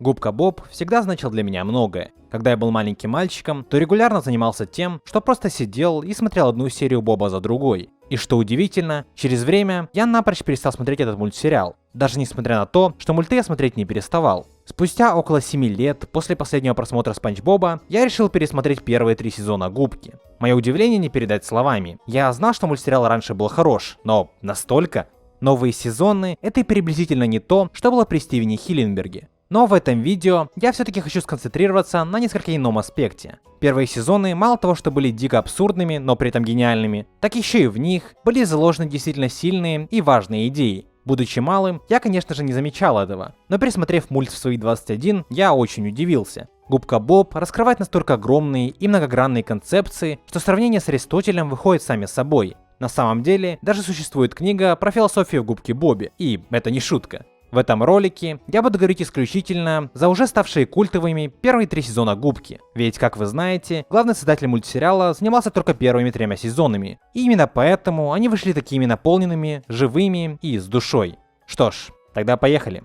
Губка Боб всегда значил для меня многое. Когда я был маленьким мальчиком, то регулярно занимался тем, что просто сидел и смотрел одну серию Боба за другой. И что удивительно, через время я напрочь перестал смотреть этот мультсериал, даже несмотря на то, что мульты я смотреть не переставал. Спустя около 7 лет после последнего просмотра Спанч Боба, я решил пересмотреть первые 3 сезона Губки. Мое удивление не передать словами. Я знал, что мультсериал раньше был хорош, но настолько? Новые сезоны — это и приблизительно не то, что было при Стивене Хиллинберге. Но в этом видео я все-таки хочу сконцентрироваться на несколько ином аспекте. Первые сезоны мало того, что были дико абсурдными, но при этом гениальными, так еще и в них были заложены действительно сильные и важные идеи. Будучи малым, я, конечно же, не замечал этого, но пересмотрев мульт в свои 21, я очень удивился. Губка Боб раскрывает настолько огромные и многогранные концепции, что сравнение с Аристотелем выходит сами собой. На самом деле, даже существует книга про философию в Губке Бобе, и это не шутка. В этом ролике я буду говорить исключительно за уже ставшие культовыми первые 3 сезона Губки. Ведь, как вы знаете, главный создатель мультсериала занимался только первыми 3 сезонами. И именно поэтому они вышли такими наполненными, живыми и с душой. Что ж, тогда поехали.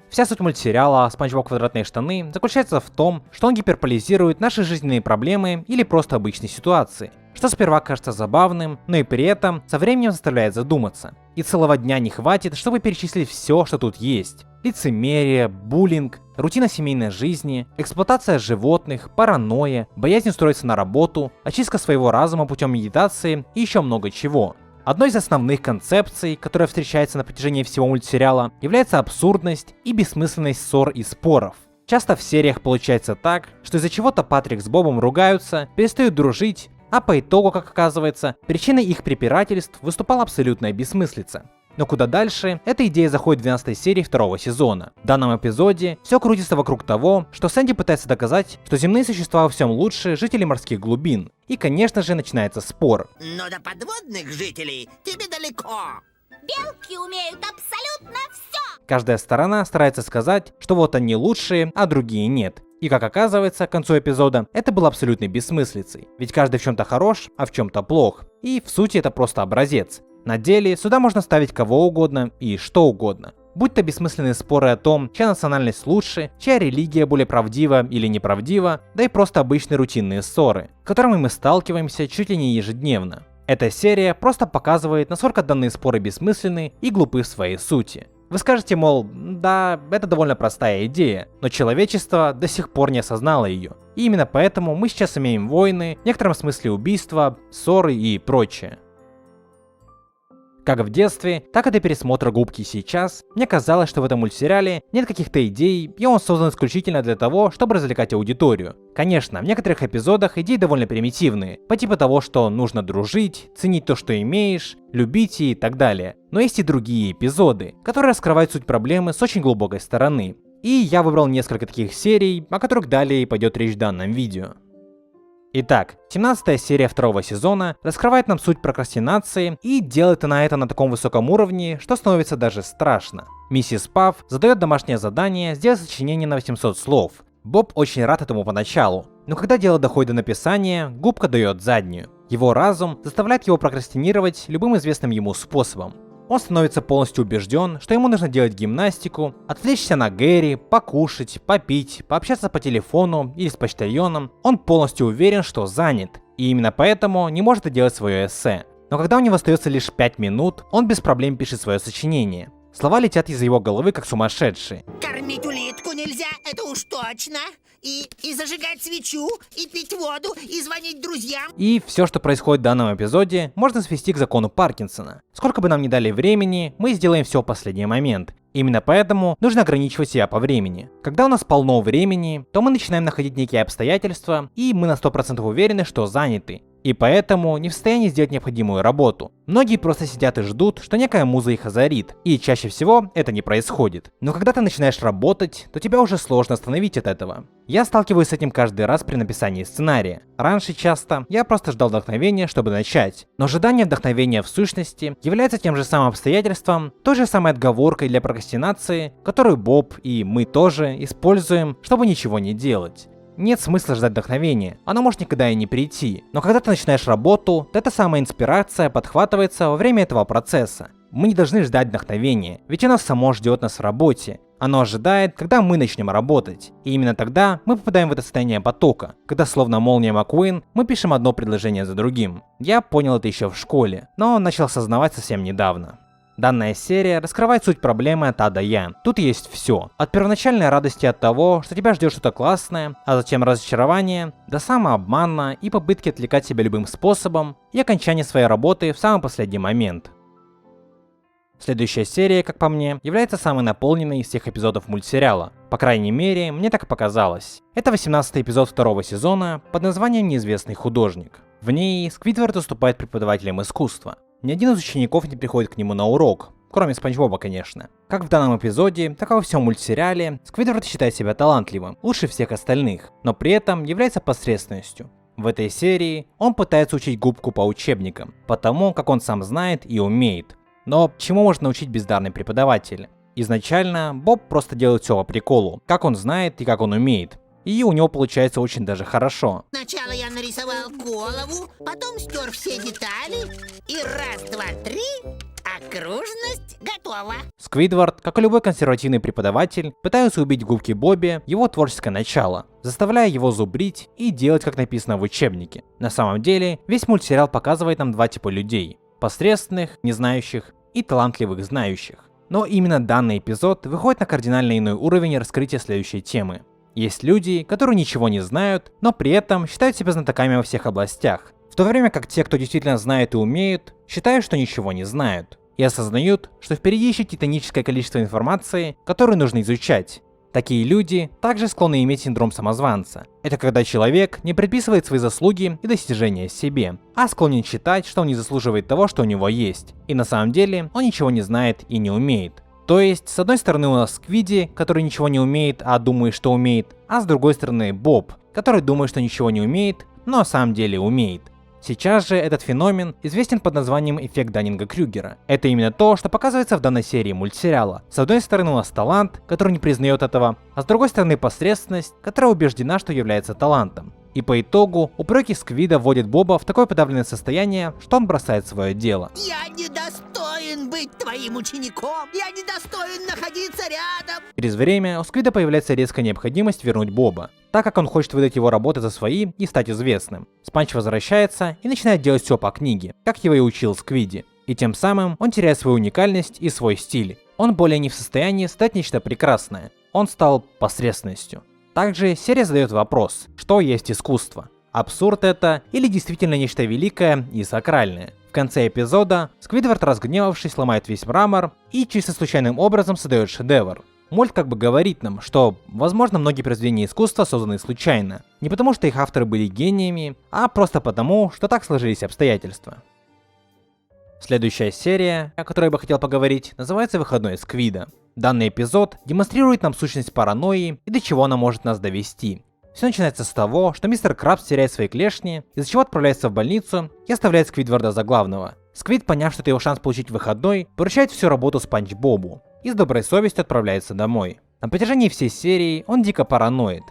Вся суть мультсериала «Спанч Боб Квадратные штаны» заключается в том, что он гиперполизирует наши жизненные проблемы или просто обычные ситуации, что сперва кажется забавным, но и при этом со временем заставляет задуматься. И целого дня не хватит, чтобы перечислить все, что тут есть. Лицемерие, буллинг, рутина семейной жизни, эксплуатация животных, паранойя, боязнь устроиться на работу, очистка своего разума путем медитации и еще много чего. Одной из основных концепций, которая встречается на протяжении всего мультсериала, является абсурдность и бессмысленность ссор и споров. Часто в сериях получается так, что из-за чего-то Патрик с Бобом ругаются, перестают дружить, а по итогу, как оказывается, причиной их препирательств выступала абсолютная бессмыслица. Но куда дальше, эта идея заходит в 12 серии 2 сезона. В данном эпизоде все крутится вокруг того, что Сэнди пытается доказать, что земные существа во всем лучше жителей морских глубин. И, конечно же, начинается спор. Но до подводных жителей тебе далеко. Белки умеют абсолютно все. Каждая сторона старается сказать, что вот они лучшие, а другие нет. И как оказывается, к концу эпизода это было абсолютной бессмыслицей. Ведь каждый в чем-то хорош, а в чем-то плох. И в сути это просто образец. На деле сюда можно ставить кого угодно и что угодно. Будь то бессмысленные споры о том, чья национальность лучше, чья религия более правдива или неправдива, да и просто обычные рутинные ссоры, с которыми мы сталкиваемся чуть ли не ежедневно. Эта серия просто показывает, насколько данные споры бессмысленны и глупы в своей сути. Вы скажете, мол, да, это довольно простая идея, но человечество до сих пор не осознало ее. И именно поэтому мы сейчас имеем войны, в некотором смысле убийства, ссоры и прочее. Как в детстве, так и до пересмотра Губки сейчас, мне казалось, что в этом мультсериале нет каких-то идей, и он создан исключительно для того, чтобы развлекать аудиторию. Конечно, в некоторых эпизодах идеи довольно примитивные, по типу того, что нужно дружить, ценить то, что имеешь, любить и так далее. Но есть и другие эпизоды, которые раскрывают суть проблемы с очень глубокой стороны. И я выбрал несколько таких серий, о которых далее пойдет речь в данном видео. Итак, 17-я серия 2 сезона раскрывает нам суть прокрастинации и делает она это на таком высоком уровне, что становится даже страшно. Миссис Пафф задает домашнее задание сделать сочинение на 800 слов. Боб очень рад этому поначалу, но когда дело доходит до написания, Губка дает заднюю. Его разум заставляет его прокрастинировать любым известным ему способом. Он становится полностью убежден, что ему нужно делать гимнастику, отвлечься на Гэри, покушать, попить, пообщаться по телефону или с почтальоном. Он полностью уверен, что занят, и именно поэтому не может делать свое эссе. Но когда у него остается лишь 5 минут, он без проблем пишет свое сочинение. Слова летят из его головы как сумасшедшие. Кормить улитку нельзя, это уж точно. И зажигать свечу, и пить воду, и звонить друзьям. И все, что происходит в данном эпизоде, можно свести к закону Паркинсона. Сколько бы нам ни дали времени, мы сделаем все в последний момент. Именно поэтому нужно ограничивать себя по времени. Когда у нас полно времени, то мы начинаем находить некие обстоятельства, и мы на 100% уверены, что заняты. И поэтому не в состоянии сделать необходимую работу. Многие просто сидят и ждут, что некая муза их озарит, и чаще всего это не происходит. Но когда ты начинаешь работать, то тебя уже сложно остановить от этого. Я сталкиваюсь с этим каждый раз при написании сценария. Раньше часто я просто ждал вдохновения, чтобы начать. Но ожидание вдохновения в сущности является тем же самым обстоятельством, той же самой отговоркой для прокрастинации, которую Боб и мы тоже используем, чтобы ничего не делать. Нет смысла ждать вдохновения, оно может никогда и не прийти. Но когда ты начинаешь работу, то эта самая инспирация подхватывается во время этого процесса. Мы не должны ждать вдохновения, ведь оно само ждет нас в работе. Оно ожидает, когда мы начнем работать. И именно тогда мы попадаем в это состояние потока, когда словно молния Маккуин мы пишем одно предложение за другим. Я понял это еще в школе, но начал осознавать совсем недавно. Данная серия раскрывает суть проблемы от А до Я. Тут есть все. От первоначальной радости от того, что тебя ждет что-то классное, а затем разочарование, до самообмана и попытки отвлекать себя любым способом, и окончания своей работы в самый последний момент. Следующая серия, как по мне, является самой наполненной из всех эпизодов мультсериала. По крайней мере, мне так показалось. Это 18-й эпизод второго сезона под названием «Неизвестный художник». В ней Сквидвард выступает преподавателем искусства. Ни один из учеников не приходит к нему на урок, кроме Спанч Боба, конечно. Как в данном эпизоде, так и во всем мультсериале, Сквидвард считает себя талантливым, лучше всех остальных, но при этом является посредственностью. В этой серии он пытается учить губку по учебникам, потому как он сам знает и умеет. Но чему может научить бездарный преподаватель? Изначально Боб просто делает все по приколу, как он знает и как он умеет. И у него получается очень даже хорошо. Сначала я нарисовал голову, потом стер все детали, и раз, два, три, окружность готова. Сквидвард, как и любой консервативный преподаватель, пытается убить губки Бобби его творческое начало, заставляя его зубрить и делать, как написано в учебнике. На самом деле, весь мультсериал показывает нам два типа людей: посредственных, не знающих, и талантливых, знающих. Но именно данный эпизод выходит на кардинально иной уровень раскрытия следующей темы. Есть люди, которые ничего не знают, но при этом считают себя знатоками во всех областях, в то время как те, кто действительно знает и умеют, считают, что ничего не знают, и осознают, что впереди еще титаническое количество информации, которую нужно изучать. Такие люди также склонны иметь синдром самозванца. Это когда человек не приписывает свои заслуги и достижения себе, а склонен считать, что он не заслуживает того, что у него есть, и на самом деле он ничего не знает и не умеет. То есть, с одной стороны у нас Сквиди, который ничего не умеет, а думает, что умеет, а с другой стороны Боб, который думает, что ничего не умеет, но на самом деле умеет. Сейчас же этот феномен известен под названием эффект Даннинга-Крюгера. Это именно то, что показывается в данной серии мультсериала. С одной стороны у нас талант, который не признает этого, а с другой стороны посредственность, которая убеждена, что является талантом. И по итогу упреки Сквида вводят Боба в такое подавленное состояние, что он бросает свое дело. Я недостоин быть твоим учеником, я недостоин находиться рядом. Через время у Сквида появляется резкая необходимость вернуть Боба, так как он хочет выдать его работы за свои и стать известным. Спанч возвращается и начинает делать все по книге, как его и учил Сквиди. И тем самым он теряет свою уникальность и свой стиль. Он более не в состоянии стать нечто прекрасное. Он стал посредственностью. Также серия задает вопрос, что есть искусство? Абсурд это или действительно нечто великое и сакральное? В конце эпизода Сквидвард, разгневавшись, ломает весь мрамор и чисто случайным образом создает шедевр. Мульт как бы говорит нам, что, возможно, многие произведения искусства созданы случайно. Не потому, что их авторы были гениями, а просто потому, что так сложились обстоятельства. Следующая серия, о которой я бы хотел поговорить, называется «Выходной Сквида». Данный эпизод демонстрирует нам сущность паранойи и до чего она может нас довести. Все начинается с того, что мистер Крабс теряет свои клешни, из-за чего отправляется в больницу и оставляет Сквидварда за главного. Сквид, поняв, что это его шанс получить выходной, поручает всю работу Спанч Бобу и с доброй совестью отправляется домой. На протяжении всей серии он дико параноид.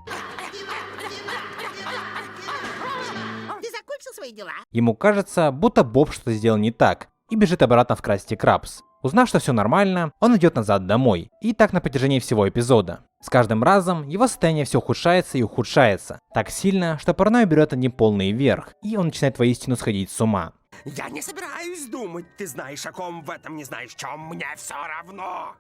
Ты закончил свои дела? Ему кажется, будто Боб что-то сделал не так, и бежит обратно в Красти Крабс. Узнав, что все нормально, он идет назад домой, и так на протяжении всего эпизода. С каждым разом его состояние все ухудшается и ухудшается, так сильно, что паранойя берет над ним полный верх, и он начинает воистину сходить с ума. Я не собираюсь думать, ты знаешь о ком, в этом не знаешь чем, мне все равно.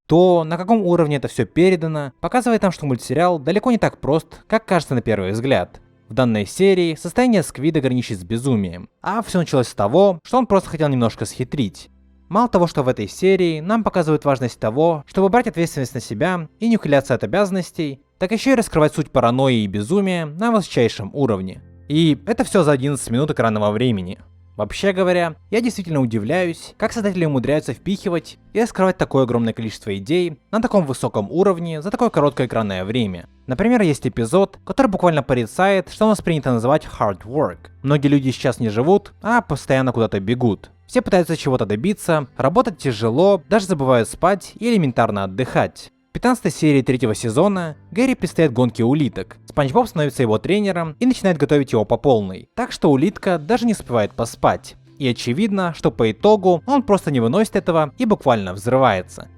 То, на каком уровне это все передано, показывает нам, что мультсериал далеко не так прост, как кажется на первый взгляд. В данной серии состояние Сквида граничит с безумием, а все началось с того, что он просто хотел немножко схитрить. Мало того, что в этой серии нам показывают важность того, чтобы брать ответственность на себя и не ухиляться от обязанностей, так еще и раскрывать суть паранойи и безумия на высочайшем уровне. И это все за 11 минут экранного времени. Вообще говоря, я действительно удивляюсь, как создатели умудряются впихивать и раскрывать такое огромное количество идей на таком высоком уровне за такое короткое экранное время. Например, есть эпизод, который буквально порицает, что у нас принято называть hard work. Многие люди сейчас не живут, а постоянно куда-то бегут. Все пытаются чего-то добиться, работать тяжело, даже забывают спать и элементарно отдыхать. В 15 серии 3 сезона Гэри предстоят гонки улиток. Спанч Боб становится его тренером и начинает готовить его по полной, так что улитка даже не успевает поспать. И очевидно, что по итогу он просто не выносит этого и буквально взрывается.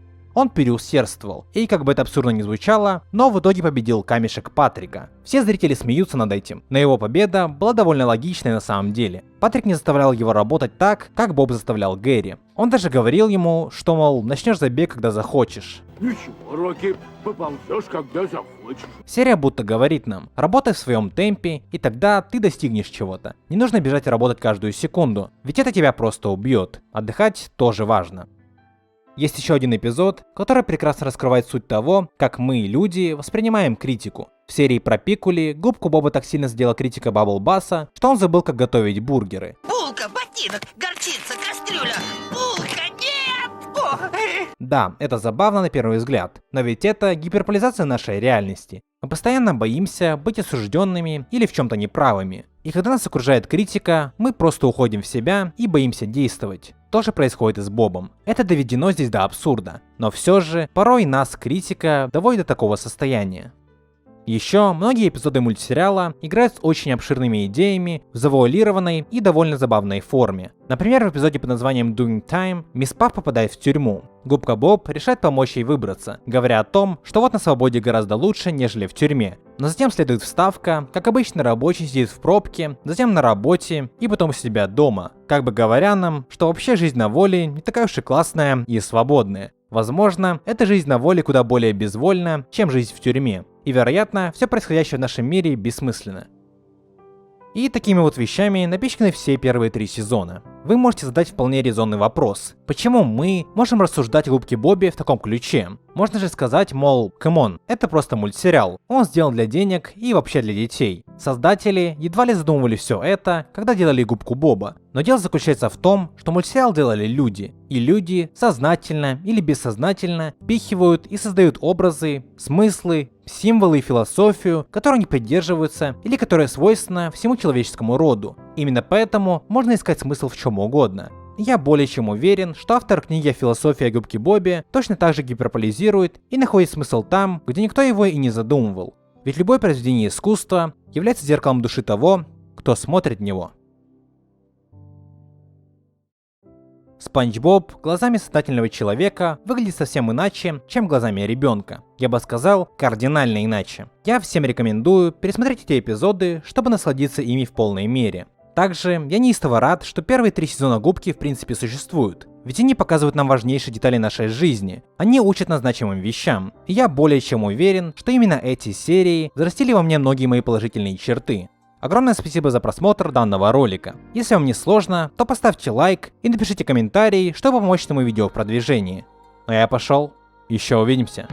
он переусердствовал. И как бы это абсурдно ни звучало, но в итоге победил камешек Патрика. Все зрители смеются над этим, но его победа была довольно логичной на самом деле. Патрик не заставлял его работать так, как Боб заставлял Гэри. Он даже говорил ему, что, мол, начнешь забег, когда захочешь. Ничего, Рокки, поползешь, когда захочешь. Серия будто говорит нам: работай в своем темпе, и тогда ты достигнешь чего-то. Не нужно бежать и работать каждую секунду, ведь это тебя просто убьет. Отдыхать тоже важно. Есть еще один эпизод, который прекрасно раскрывает суть того, как мы, люди, воспринимаем критику. В серии про Пикули губку Боба так сильно сделала критика Бабблбасса, что он забыл, как готовить бургеры. Булка, ботинок, горчица, кастрюля. Булка, нет! Да, это забавно на первый взгляд, но ведь это гиперполизация нашей реальности. Мы постоянно боимся быть осужденными или в чем-то неправыми. И когда нас окружает критика, мы просто уходим в себя и боимся действовать. То же происходит и с Бобом. Это доведено здесь до абсурда, но все же порой нас критика доводит до такого состояния. Еще многие эпизоды мультсериала играют с очень обширными идеями в завуалированной и довольно забавной форме. Например, в эпизоде под названием Doing Time мисс Пафф попадает в тюрьму. Губка Боб решает помочь ей выбраться, говоря о том, что вот на свободе гораздо лучше, нежели в тюрьме. Но затем следует вставка, как обычно рабочий сидит в пробке, затем на работе и потом у себя дома, как бы говоря нам, что вообще жизнь на воле не такая уж и классная и свободная. Возможно, эта жизнь на воле куда более безвольна, чем жизнь в тюрьме. И вероятно, все происходящее в нашем мире бессмысленно. И такими вот вещами напичканы все первые 3 сезона. Вы можете задать вполне резонный вопрос: почему мы можем рассуждать о Губке Бобе в таком ключе? Можно же сказать, мол, камон, это просто мультсериал, он сделан для денег и вообще для детей. Создатели едва ли задумывали все это, когда делали Губку Боба. Но дело заключается в том, что мультсериал делали люди. И люди сознательно или бессознательно впихивают и создают образы, смыслы, символы и философию, которые не придерживаются или которые свойственны всему человеческому роду. Именно поэтому можно искать смысл в чем угодно. Я более чем уверен, что автор книги о философии о Губке Бобе точно так же гиперполизирует и находит смысл там, где никто его и не задумывал. Ведь любое произведение искусства является зеркалом души того, кто смотрит в него. Спанч Боб глазами сознательного человека выглядит совсем иначе, чем глазами ребенка. Я бы сказал, кардинально иначе. Я всем рекомендую пересмотреть эти эпизоды, чтобы насладиться ими в полной мере. Также я неистово рад, что первые 3 сезона Губки в принципе существуют. Ведь они показывают нам важнейшие детали нашей жизни. Они учат нас значимым вещам. И я более чем уверен, что именно эти серии взрастили во мне многие мои положительные черты. Огромное спасибо за просмотр данного ролика. Если вам не сложно, то поставьте лайк и напишите комментарий, чтобы помочь этому видео в продвижении. Ну а я пошел. Еще увидимся.